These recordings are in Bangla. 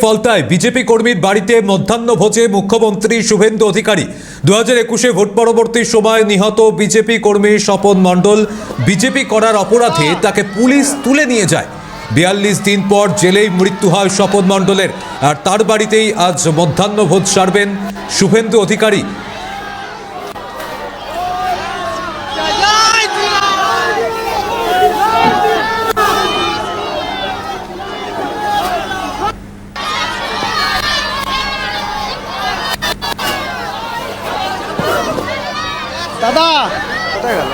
ফলতায় বিজেপি কর্মীর বাড়িতে মধ্যাহ্নভোজে মুখ্যমন্ত্রী শুভেন্দু অধিকারী 2021 ভোট পরবর্তী সময় নিহত বিজেপি কর্মী স্বপন মণ্ডল বিজেপি করার অপরাধে তাকে পুলিশ তুলে নিয়ে যায়। 42 দিন পর জেলেই মৃত্যু হয় স্বপন মণ্ডলের, আর তার বাড়িতেই আজ মধ্যাহ্নভোজ সারবেন শুভেন্দু অধিকারী। দাদা কোথায় গেল?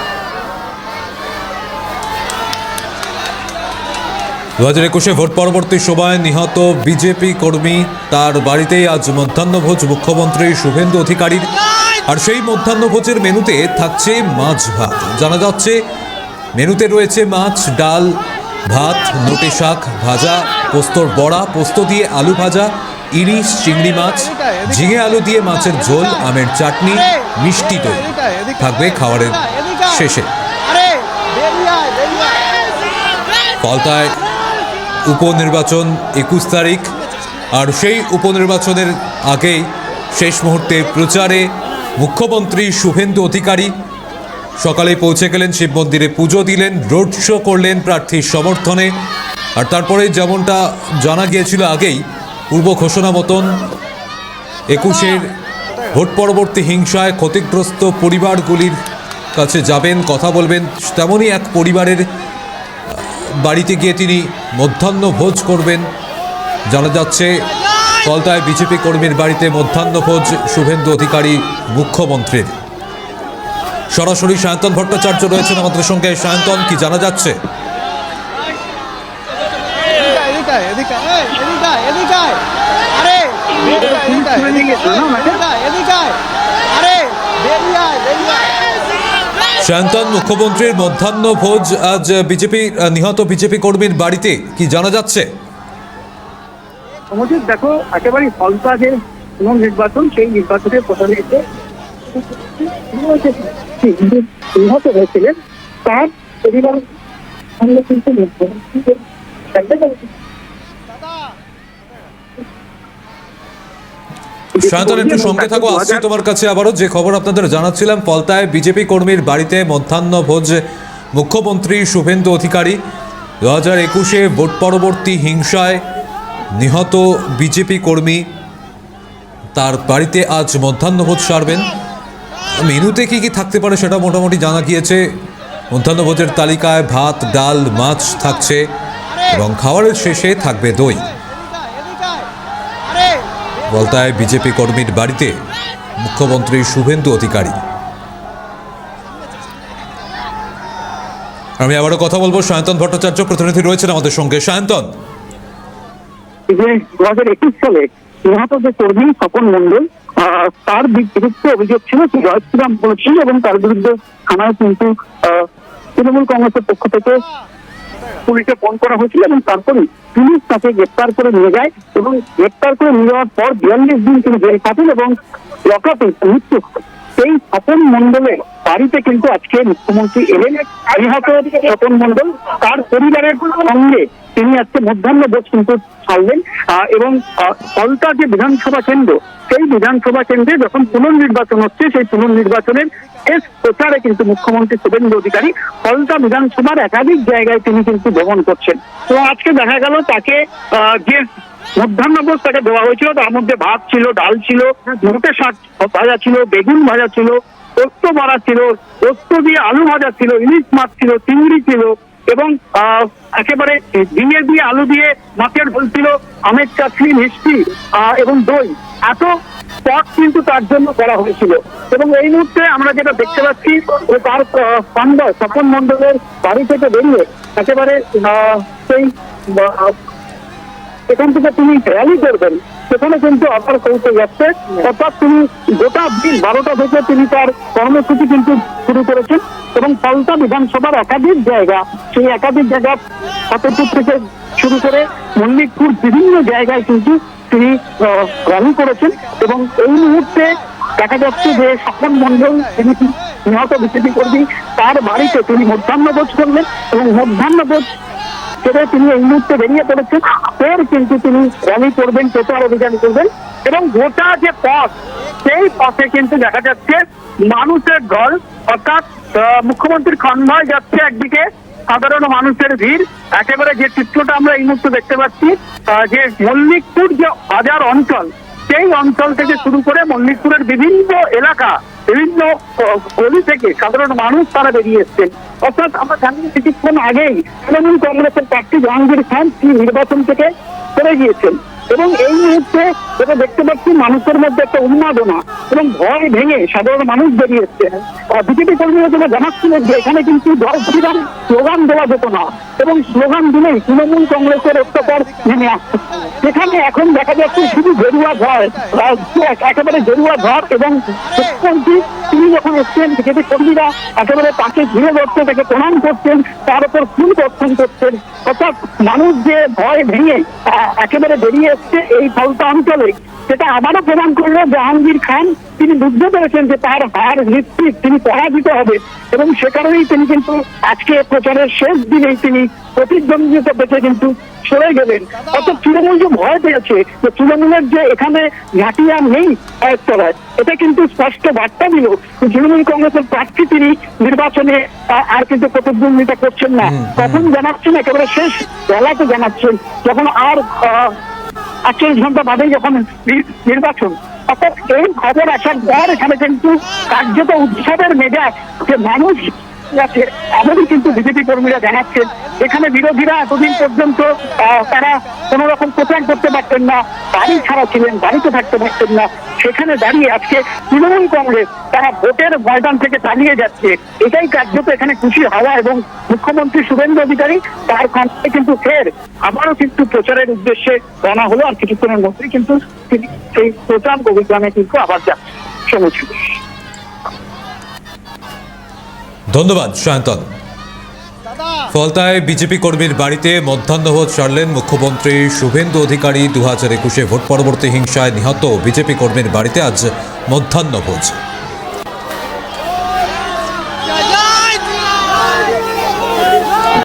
2021 ভোট পরবর্তী সময় নিহত বিজেপি কর্মী তার বাড়িতেই আজ মধ্যাহ্নভোজ মুখ্যমন্ত্রী শুভেন্দু অধিকারীর, আর সেই মধ্যাহ্নভোজের মেনুতে থাকছে মাছ ভাত। জানা যাচ্ছে মেনুতে রয়েছে মাছ, ডাল, ভাত, নোটে শাক ভাজা, পোস্তর বড়া, পোস্ত দিয়ে আলু ভাজা, ইলিশ, চিংড়ি মাছ, ঝিঙে আলু দিয়ে মাছের ঝোল, আমের চাটনি, মিষ্টি দই থাকবে খাবারের শেষে। ফলতায় উপনির্বাচন 21 তারিখ, আর সেই উপনির্বাচনের আগেই শেষ মুহূর্তে প্রচারে মুখ্যমন্ত্রী শুভেন্দু অধিকারী সকালে পৌঁছে গেলেন শিব মন্দিরে, পুজো দিলেন, রোড শো করলেন প্রার্থীর সমর্থনে। আর তারপরে যেমনটা জানা গিয়েছিল আগেই পূর্ব ঘোষণা মতন 21 ভোট পরবর্তী হিংসায় ক্ষতিগ্রস্ত পরিবারগুলির কাছে যাবেন, কথা বলবেন। তেমনই এক পরিবারের বাড়িতে গিয়ে তিনি মধ্যাহ্নভোজ করবেন। জানা যাচ্ছে ফলতায় বিজেপি কর্মীর বাড়িতে মধ্যাহ্নভোজ শুভেন্দু অধিকারী মুখ্যমন্ত্রীর। সরাসরি সায়ন্তন ভট্টাচার্য রয়েছেন আমাদের সঙ্গে। সায়ন্তন, কি জানা যাচ্ছে? সায়ন্তন, মুখ্যমন্ত্রীর মধ্যাহ্নভোজ আজ বিজেপি নিহত বিজেপি কর্মীর বাড়িতে, কি জানা যাচ্ছে? দেখো, একেবারে ফলতা যে নির্বাচন, সেই নির্বাচনের প্রধানে নিহত হয়েছিলেন তার পরিবার কিন্তু সায়ন্তন, একটু সঙ্গে থাকো, আসছি তোমার কাছে আবারও। যে খবর আপনাদের জানাচ্ছিলাম, ফলতায় বিজেপি কর্মীর বাড়িতে মধ্যাহ্নভোজ মুখ্যমন্ত্রী শুভেন্দু অধিকারী। 2021 ভোট পরবর্তী হিংসায় নিহত বিজেপি কর্মী তার বাড়িতে আজ মধ্যাহ্নভোজ সারবেন। মেনুতে কি কি থাকতে পারে সেটা মোটামুটি জানা গিয়েছে। মধ্যাহ্নভোজের তালিকায় ভাত, ডাল, মাছ থাকছে এবং খাবারের শেষে থাকবে দই। ফলতায় বিজেপি কর্মীর বাড়িতে মুখ্যমন্ত্রী শুভেন্দু অধিকারী। আমি আবারও কথা বলবো, সায়ন্তন ভট্টাচার্য প্রতিনিধি রয়েছেন আমাদের সঙ্গে। সায়ন্তন, 2021 সালে নিহত যে কর্মী স্বপন মণ্ডল, তার বিরুদ্ধে অভিযোগ ছিল যে জয়শ্রীরাম বলেছিল, এবং তার বিরুদ্ধে থানায় কিন্তু তৃণমূল কংগ্রেসের পক্ষ থেকে পুলিশে ফোন করা হয়েছিল, এবং তারপরে পুলিশ তাকে গ্রেপ্তার করে নিয়ে যায়। এবং গ্রেপ্তার করে নিয়ে যাওয়ার পর 42 দিন তিনি জেল কাটেন এবং লকআপে মৃত্যু হয়। সেই স্বপন মণ্ডলের বাড়িতে কিন্তু আজকে মুখ্যমন্ত্রী এলেন। নিহত স্বপন মণ্ডল তার পরিবারের সঙ্গে তিনি আজকে মধ্যাহ্নভোজ কিন্তু ছাড়লেন। এবং ফলতা যে বিধানসভা কেন্দ্র, সেই বিধানসভা কেন্দ্রে যখন পুনর্নির্বাচন হচ্ছে, সেই পুনর্নির্বাচনের শেষ প্রচারে কিন্তু মুখ্যমন্ত্রী শুভেন্দু অধিকারী ফলতা বিধানসভার একাধিক জায়গায় তিনি কিন্তু ভ্রমণ করছেন। তো আজকে দেখা গেল তাকে যে মধ্যাহ্নভোজ তাকে দেওয়া হয়েছিল, তার মধ্যে ভাত ছিল, ডাল ছিল, নোটে শাক ভাজা ছিল, বেগুন ভাজা ছিল, পোস্ত বড়া ছিল, পোস্ত দিয়ে আলু ভাজা ছিল, ইলিশ মাছ ছিল, চিংড়ি ছিল, এবং একেবারে ঝিঙে দিয়ে আলু দিয়ে মাছের ঝোল ছিল, আমের চাটনি, মিষ্টি এবং দই। এত পথ কিন্তু তার জন্য করা হয়েছিল। এবং এই মুহূর্তে আমরা যেটা দেখতে পাচ্ছি, তার পান্ডা স্বপন মণ্ডলের বাড়ি থেকে বেরিয়ে একেবারে সেই এখান থেকে তিনি র্যালি করবেন, সেখানে কিন্তু আবার পৌঁছে যাচ্ছে। অর্থাৎ তিনি গোটা দিন 12টা থেকে তিনি তার কর্মসূচি কিন্তু শুরু করেছেন। এবং ফলতা বিধানসভার একাধিক জায়গা, সেই একাধিক জায়গা ফতেপুর থেকে শুরু করে মল্লিকপুর বিভিন্ন জায়গায় কিন্তু তিনি র্যালি করেছেন। এবং এই মুহূর্তে দেখা যাচ্ছে যে স্বপন মণ্ডল তিনি নিহত বিজেপি কর্মী, তার বাড়িতে তিনি মধ্যাহ্নভোজ করলেন। এবং মধ্যাহ্নভোজ সেটা তিনি এই মুহূর্তে বেরিয়ে পড়েছেন। ফের কিন্তু তিনি র্যালি করবেন, প্রচার অভিযান করবেন এবং গোটা যে পথ সেই পথে কিন্তু দেখা যাচ্ছে মানুষের ঢল, অর্থাৎ মুখ্যমন্ত্রীর কনভয় যাচ্ছে একদিকে, সাধারণ মানুষের ভিড়। একেবারে যে চিত্রটা আমরা এই মুহূর্তে দেখতে পাচ্ছি, যে মল্লিকপুর যে বাজার অঞ্চল, সেই অঞ্চল থেকে শুরু করে মল্লিকপুরের বিভিন্ন এলাকা, বিভিন্ন গলি থেকে সাধারণ মানুষ তারা বেরিয়ে এসছেন। অর্থাৎ আমরা জানি কিছুক্ষণ আগেই তৃণমূল কংগ্রেসের প্রার্থী জাহাঙ্গীর খান তিনি নির্বাচন থেকে সরে গিয়েছেন এবং এই মুহূর্তে যেটা দেখতে পাচ্ছি মানুষের মধ্যে একটা উন্মাদনা এবং ভয় ভেঙে সাধারণ মানুষ বেরিয়ে এসছেন। বিজেপি কর্মীরা যেটা জানাচ্ছিলেন যে এখানে কিন্তু জয় স্লোগান দেওয়া যেত না এবং স্লোগান দিলেই তৃণমূল কংগ্রেসের অত্যাচার নেমে আসছে। সেখানে এখন দেখা যাচ্ছে শুধু গেরুয়া ঝড়, একেবারে গেরুয়া ঝড় এবং মুখ্যমন্ত্রী তিনি যখন এসছেন বিজেপি কর্মীরা একেবারে তাকে ঘিরে ধরছে, তাকে প্রণাম করছেন, তার উপর ফুল বর্ষণ করছেন। অর্থাৎ মানুষ যে ভয় ভেঙে একেবারে বেরিয়ে এসছে এই ফলতা অঞ্চলে, সেটা আবারও প্রমাণ করলো জাহাঙ্গীর খান তিনি বুঝতে পেরেছেন যে তার হার নিশ্চিত, তিনি পরাজিত হবে এবং সে কারণেই তিনি কিন্তু আজকে প্রচারের শেষ দিনেই তিনি প্রতিদ্বন্দ্বিতা পেতে কিন্তু সরে গেলেন। অর্থাৎ তৃণমূল যে ভয় পেয়েছে যে তৃণমূলের যে এখানে ঘাটিয়া নেই একতলায়, এটা কিন্তু স্পষ্ট বার্তা দিল তৃণমূল কংগ্রেসের প্রার্থী তিনি নির্বাচনে আর কিন্তু প্রতিদ্বন্দ্বিতা করছেন না। কখন জানাচ্ছেন একেবারে শেষ বেলাতে জানাচ্ছেন, যখন আর 48 ঘন্টা বাদেই যখন নির্বাচন। অর্থাৎ এই খবর আসার পর এখানে কিন্তু কার্যত উৎসবের মেজাজ যে মানুষ আছে এমনই কিন্তু বিজেপি কর্মীরা জানাচ্ছেন। এখানে বিরোধীরা এতদিন পর্যন্ত তারা কোন রকম প্রচার করতে পারতেন না, বাড়ি ছাড়া ছিলেন, বাড়িতে থাকতে পারতেন না, সেখানে দাঁড়িয়ে আজকে তৃণমূল কংগ্রেস তারা ভোটের ময়দান থেকে চালিয়ে যাচ্ছে, এটাই কার্যত এখানে খুশি হওয়া। এবং মুখ্যমন্ত্রী শুভেন্দু অধিকারী তার কণ্ঠে কিন্তু ফের আবারও কিন্তু প্রচারের উদ্দেশ্যে রওনা হলো, আর কিছুক্ষণের মধ্যেই কিন্তু তিনি সেই প্রচার অভিযানে কিন্তু আবার যাচ্ছেন। ধন্যবাদ সায়ন্তন। ফলতায় বিজেপি কর্মীর বাড়িতে মধ্যাহ্নভোজ সারলেন মুখ্যমন্ত্রী শুভেন্দু অধিকারী। 2021 ভোট পরবর্তী হিংসায় নিহত বিজেপি কর্মীর বাড়িতে আজ মধ্যাহ্নভোজ।